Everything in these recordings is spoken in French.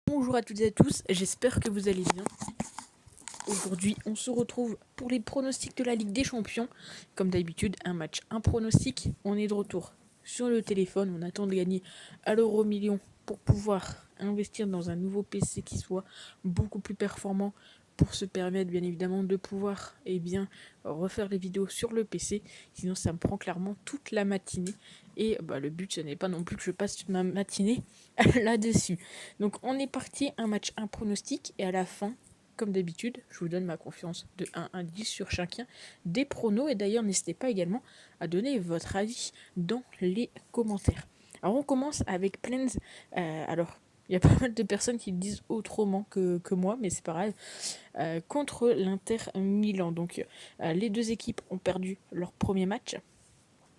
Bonjour à toutes et à tous, j'espère que vous allez bien. Aujourd'hui, on se retrouve pour les pronostics de la Ligue des Champions. Comme d'habitude, un match, un pronostic. On est de retour sur le téléphone, on attend de gagner à l'euro million pour pouvoir investir dans un nouveau PC qui soit beaucoup plus performant pour se permettre bien évidemment de pouvoir refaire les vidéos sur le PC. Sinon ça me prend clairement toute la matinée et le but ce n'est pas non plus que je passe toute ma matinée là-dessus. Donc on est parti, un match, un pronostic, et à la fin, comme d'habitude, je vous donne ma confiance de 1 à 10 sur chacun des pronos. Et d'ailleurs, n'hésitez pas également à donner votre avis dans les commentaires. Alors on commence avec Plens. Il y a pas mal de personnes qui le disent autrement que moi, mais c'est pas grave. Contre l'Inter Milan. Donc les deux équipes ont perdu leur premier match.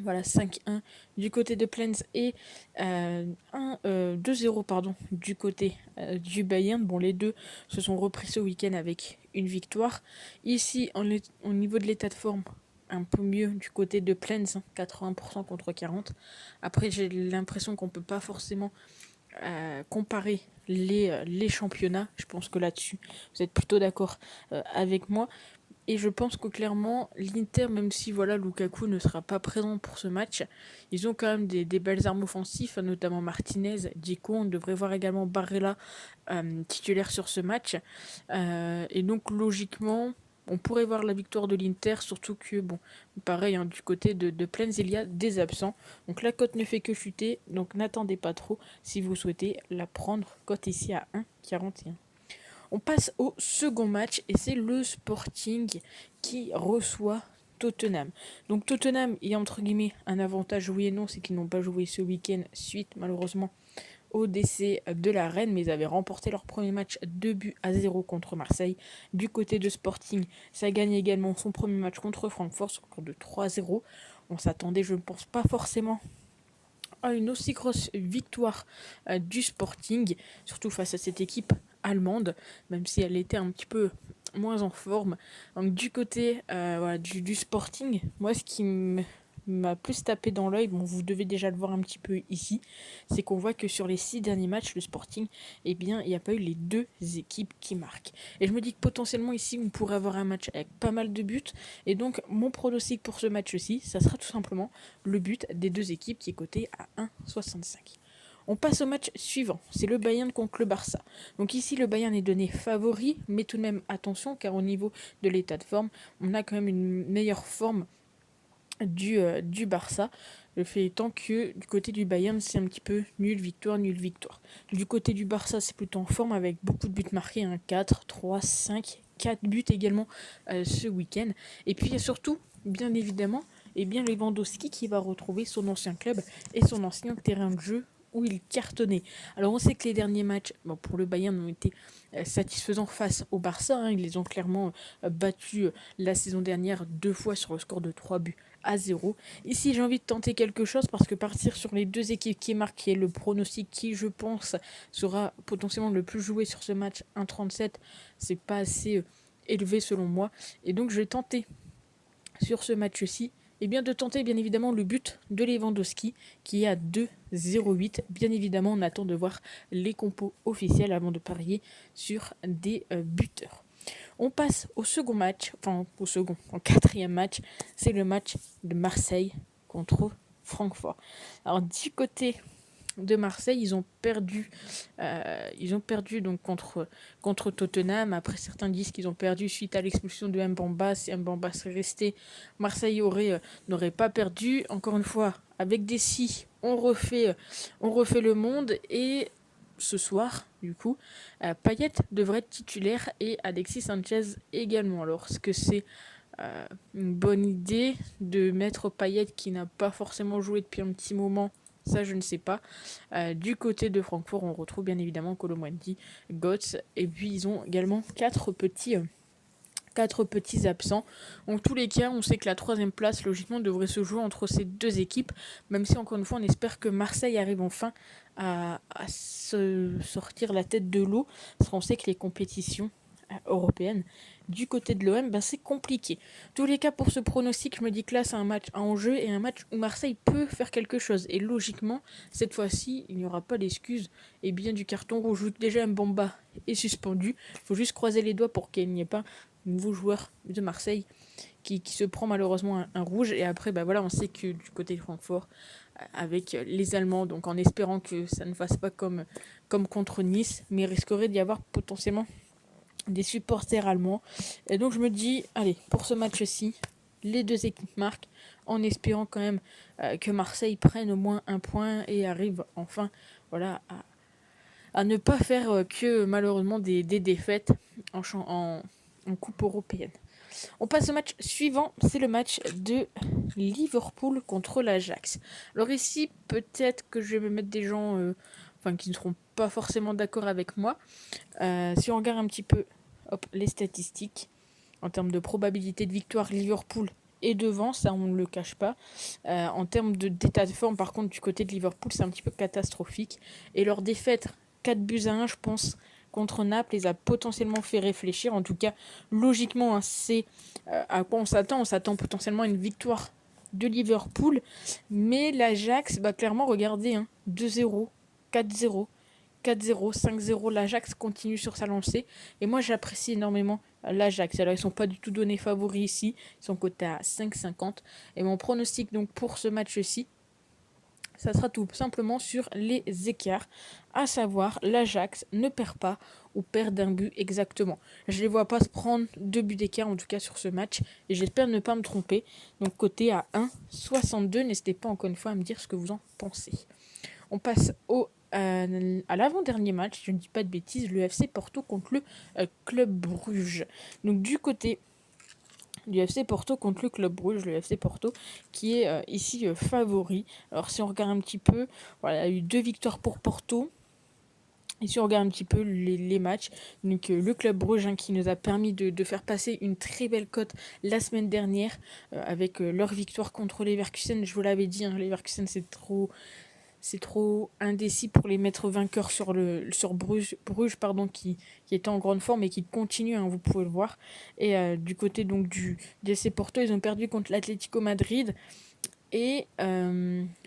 Voilà, 5-1 du côté de Plens et 2-0 du côté du Bayern. Bon, les deux se sont repris ce week-end avec une victoire. Ici, au niveau de l'état de forme, un peu mieux du côté de Plens, 80% contre 40%. Après, j'ai l'impression qu'on ne peut pas forcément comparer les championnats. Je pense que là-dessus, vous êtes plutôt d'accord avec moi. Et je pense que clairement, l'Inter, même si Lukaku ne sera pas présent pour ce match, ils ont quand même des belles armes offensives, notamment Martinez, Dzeko. On devrait voir également Barella titulaire sur ce match. Et donc logiquement, on pourrait voir la victoire de l'Inter, surtout que, pareil, du côté de Plens, il y a des absents. Donc la cote ne fait que chuter, donc n'attendez pas trop si vous souhaitez la prendre. Cote ici à 1,41. On passe au second match et c'est le Sporting qui reçoit Tottenham. Donc Tottenham, il y a entre guillemets un avantage, oui et non, c'est qu'ils n'ont pas joué ce week-end suite malheureusement au décès de la reine, mais ils avaient remporté leur premier match 2-0 contre Marseille. Du côté de Sporting, ça gagne également son premier match contre Francfort sur le score de 3-0. On s'attendait, je ne pense pas forcément à une aussi grosse victoire du Sporting, surtout face à cette équipe allemande, même si elle était un petit peu moins en forme. Donc du côté du Sporting, moi ce qui m'a plus tapé dans l'œil, vous devez déjà le voir un petit peu ici, c'est qu'on voit que sur les 6 derniers matchs, le Sporting, il n'y a pas eu les deux équipes qui marquent. Et je me dis que potentiellement ici, on pourrait avoir un match avec pas mal de buts, et donc mon pronostic pour ce match-ci, ça sera tout simplement le but des deux équipes qui est coté à 1,65. On passe au match suivant, c'est le Bayern contre le Barça. Donc ici, le Bayern est donné favori, mais tout de même attention, car au niveau de l'état de forme, on a quand même une meilleure forme du Barça. Le fait étant que du côté du Bayern, c'est un petit peu nul, victoire, nul, victoire. Du côté du Barça, c'est plutôt en forme avec beaucoup de buts marqués, 4, 3, 5, 4 buts également ce week-end. Et puis il y a surtout, bien évidemment, Lewandowski qui va retrouver son ancien club et son ancien terrain de jeu où il cartonnait. Alors on sait que les derniers matchs pour le Bayern ont été satisfaisants face au Barça. Ils les ont clairement battus la saison dernière 2 fois sur le score de 3-0. Ici j'ai envie de tenter quelque chose parce que partir sur les deux équipes qui marquent, qui est le pronostic qui je pense sera potentiellement le plus joué sur ce match, 1,37, c'est pas assez élevé selon moi. Et donc je vais tenter sur ce match-ci de tenter bien évidemment le but de Lewandowski qui est à 2,08. Bien évidemment, on attend de voir les compos officiels avant de parier sur des buteurs. On passe au second match, en quatrième match, c'est le match de Marseille contre Francfort. Alors du côté de Marseille, ils ont perdu donc contre Tottenham. Après, certains disent qu'ils ont perdu suite à l'expulsion de Mbamba. Si Mbamba serait resté, Marseille n'aurait pas perdu. Encore une fois, avec des si, on refait le monde. Et ce soir, du coup, Payet devrait être titulaire et Alexis Sanchez également. Alors, est-ce que c'est une bonne idée de mettre Payet qui n'a pas forcément joué depuis un petit moment? Ça, je ne sais pas. Du côté de Francfort, on retrouve bien évidemment Colomwani, Götze, et puis ils ont également 4 petits absents. En tous les cas, on sait que la troisième place, logiquement, devrait se jouer entre ces deux équipes, même si, encore une fois, on espère que Marseille arrive enfin à se sortir la tête de l'eau, parce qu'on sait que les compétitions européenne. Du côté de l'OM, c'est compliqué. Tous les cas, pour ce pronostic, je me dis que là, c'est un match à enjeu et un match où Marseille peut faire quelque chose. Et logiquement, cette fois-ci, il n'y aura pas d'excuse et bien du carton rouge. Déjà, Mbamba est suspendu. Il faut juste croiser les doigts pour qu'il n'y ait pas un nouveau joueur de Marseille qui se prend malheureusement un rouge. Et après, on sait que du côté de Francfort, avec les Allemands, donc en espérant que ça ne fasse pas comme contre Nice, mais il risquerait d'y avoir potentiellement des supporters allemands. Et donc je me dis, allez, pour ce match-ci, les deux équipes marquent, en espérant quand même que Marseille prenne au moins un point et arrive enfin à ne pas faire que malheureusement des défaites en Coupe européenne. On passe au match suivant, c'est le match de Liverpool contre l'Ajax. Alors ici, peut-être que je vais me mettre des gens qui ne seront pas forcément d'accord avec moi. Si on regarde un petit peu les statistiques, en termes de probabilité de victoire, Liverpool est devant, ça on ne le cache pas. En termes d'état de forme, par contre, du côté de Liverpool, c'est un petit peu catastrophique. Et leur défaite 4-1, je pense, contre Naples, les a potentiellement fait réfléchir. En tout cas, logiquement, c'est à quoi on s'attend. On s'attend potentiellement à une victoire de Liverpool. Mais l'Ajax, clairement, regardez, 2-0, 4-0, 4-0, 5-0, l'Ajax continue sur sa lancée. Et moi, j'apprécie énormément l'Ajax. Alors, ils ne sont pas du tout donnés favoris ici. Ils sont cotés à 5,50. Et mon pronostic donc pour ce match-ci, ça sera tout simplement sur les écarts, à savoir l'Ajax ne perd pas ou perd d'un but exactement. Je ne les vois pas se prendre 2 buts d'écart en tout cas sur ce match et j'espère ne pas me tromper. Donc côté à 1,62, n'hésitez pas encore une fois à me dire ce que vous en pensez. On passe à l'avant-dernier match, je ne dis pas de bêtises, le FC Porto contre le Club Bruges. Donc du côté du FC Porto contre le Club Bruges, le FC Porto qui est ici favori. Alors si on regarde un petit peu, voilà, il y a eu 2 victoires pour Porto. Et si on regarde un petit peu les matchs, donc le Club Bruges qui nous a permis de faire passer une très belle cote la semaine dernière avec leur victoire contre Leverkusen. Je vous l'avais dit, Leverkusen c'est trop indécis pour les mettre vainqueurs sur Bruges qui était en grande forme et qui continue, vous pouvez le voir. Et du côté donc du FC Porto, ils ont perdu contre l'Atlético Madrid. Et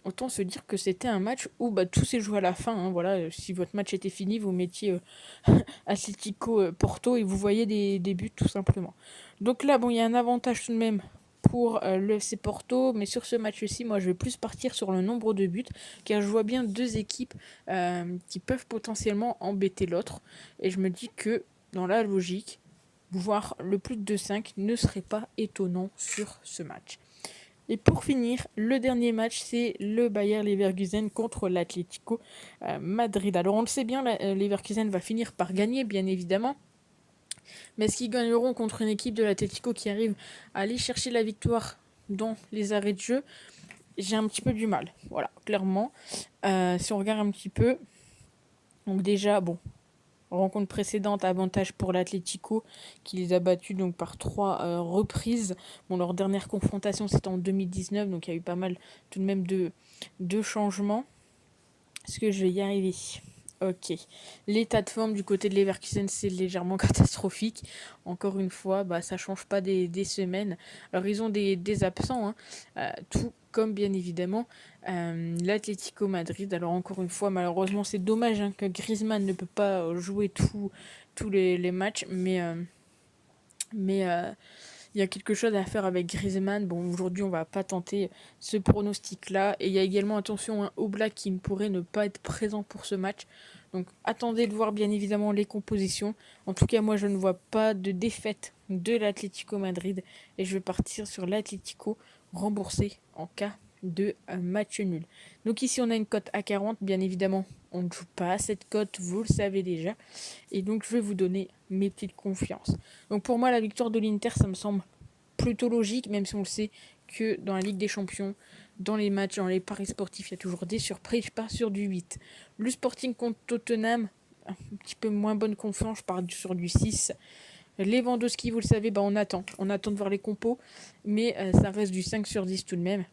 autant se dire que c'était un match où tout s'est joué à la fin. Voilà, si votre match était fini, vous mettiez Atlético Porto et vous voyez des buts tout simplement. Donc là, il y a un avantage tout de même pour le FC Porto, mais sur ce match-ci, moi je vais plus partir sur le nombre de buts, car je vois bien 2 équipes qui peuvent potentiellement embêter l'autre. Et je me dis que dans la logique, voir le plus de 5 ne serait pas étonnant sur ce match. Et pour finir, le dernier match, c'est le Bayer Leverkusen contre l'Atlético Madrid. Alors on le sait bien, Leverkusen va finir par gagner, bien évidemment. Mais est-ce qu'ils gagneront contre une équipe de l'Atlético qui arrive à aller chercher la victoire dans les arrêts de jeu? J'ai un petit peu du mal. Voilà, clairement. Si on regarde un petit peu, donc déjà, rencontre précédente, avantage pour l'Atlético qui les a battus donc par 3 reprises. Leur dernière confrontation c'était en 2019, donc il y a eu pas mal tout de même de changements. Est-ce que je vais y arriver? Ok. L'état de forme du côté de Leverkusen, c'est légèrement catastrophique. Encore une fois, ça change pas des semaines. Alors ils ont des absents, tout comme bien évidemment l'Atlético Madrid. Alors encore une fois, malheureusement, c'est dommage que Griezmann ne peut pas jouer tous les matchs, mais il y a quelque chose à faire avec Griezmann. Aujourd'hui, on va pas tenter ce pronostic-là. Et il y a également, attention, Oblak qui ne pourrait ne pas être présent pour ce match. Donc, attendez de voir bien évidemment les compositions. En tout cas, moi, je ne vois pas de défaite de l'Atlético Madrid. Et je vais partir sur l'Atlético remboursé en cas de match nul. Donc ici, on a une cote à 40. Bien évidemment, on ne joue pas à cette cote, vous le savez déjà. Et donc, je vais vous donner mes petites confiances. Donc pour moi, la victoire de l'Inter, ça me semble plutôt logique, même si on le sait que dans la Ligue des Champions, dans les matchs, dans les paris sportifs, il y a toujours des surprises. Je pars sur du 8. Le Sporting contre Tottenham, un petit peu moins bonne confiance, je pars sur du 6. Lewandowski, vous le savez, on attend de voir les compos, mais ça reste du 5 sur 10 tout de même.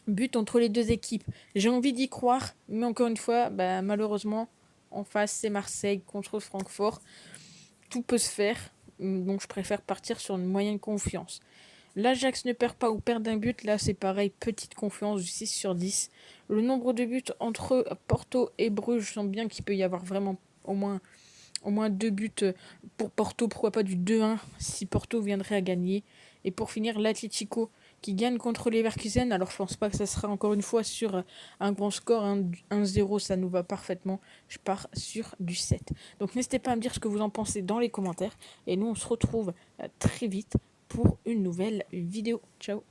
But entre les deux équipes, j'ai envie d'y croire, mais encore une fois, malheureusement, en face, c'est Marseille contre Francfort. tout peut se faire. Donc je préfère partir sur une moyenne confiance. L'Ajax ne perd pas ou perd d'un but. Là, c'est pareil, petite confiance du 6 sur 10. Le nombre de buts entre Porto et Bruges semble bien qu'il peut y avoir vraiment au moins 2 buts pour Porto. Pourquoi pas du 2-1 si Porto viendrait à gagner. Et pour finir, l'Atlético qui gagne contre Leverkusen. Alors, je pense pas que ça sera encore une fois sur un grand score. 1-0, ça nous va parfaitement. Je pars sur du 7. Donc, n'hésitez pas à me dire ce que vous en pensez dans les commentaires. Et nous, on se retrouve très vite pour une nouvelle vidéo. Ciao.